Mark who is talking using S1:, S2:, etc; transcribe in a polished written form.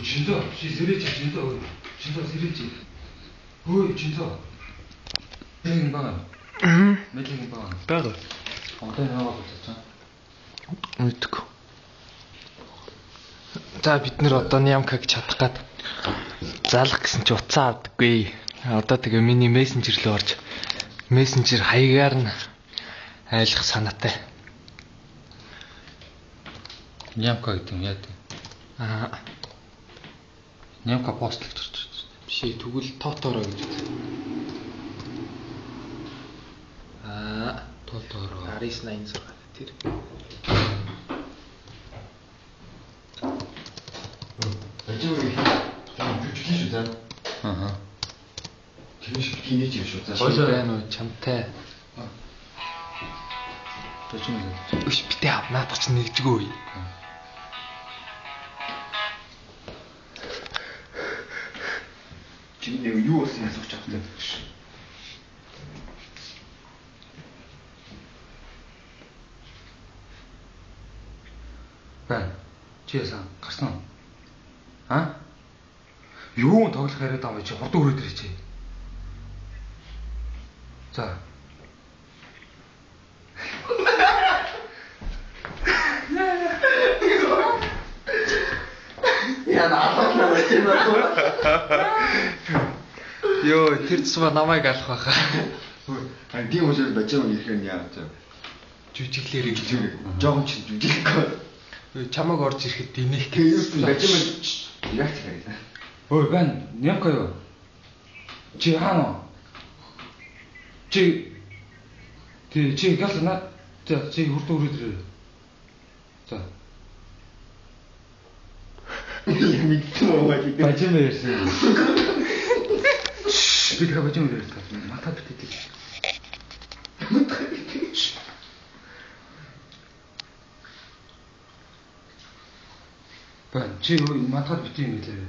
S1: 진짜 시세리지 진짜 진짜 시리지 오 진짜 매일 방 매일 방
S2: Бага.
S1: 어떤 영화가 붙었죠?
S2: Мэдгүй. За бид нэр одоо Нямкаг чадах гад залах гэсэн чи уцаа авдаггүй. Одоо тэгээ миний мессенжер рүү орж мессенжер хаягаар нь айлах санаатай.
S1: Нямка гэдэг юм яа гэдэг. Нямка постлогч орж ирсэн.
S2: Бишээ тэгвэл Тоторо гэж үү.
S1: Тоторо
S2: 1986 тэр.
S3: Ажиг жүжигчин шүү заа. Тэр шиг кинэж юм шүү заа.
S2: Хойлоо байна уу чамтай.
S1: Тэжмээ.
S2: Өш битээ ав наадах чинь нэгжгүй.
S3: Чи нэг юу болсон асууж авах.
S1: Байна. Чи яасан гарсан уу? Юу тоглох яриад байгаа юм чи хурд өрөөд ирээ чи. За.
S3: Я наадах юм байна.
S2: Йоо тэр цэсва намайг алах байхаа.
S3: Тийм үгээр бачаа ирэх юм яа гэж.
S2: Жүжиглэрэй гэж юу.
S3: Жохон ч жүжиглэхгүй.
S2: Чамаг орж ирэхэд динэх
S3: Тэгээс бачаа яг хэрэгтэй.
S1: Ой байна. Нямка юу? Чи хаана? Чи гал наа чи хурд өрөөд ирээ. За.
S3: Мэдтэн байгаа.
S1: Бажимаа ярьсан. Би тэгээ бажимаа ярьсан. Матад битээ. Бан чи матад битээ юм лээ.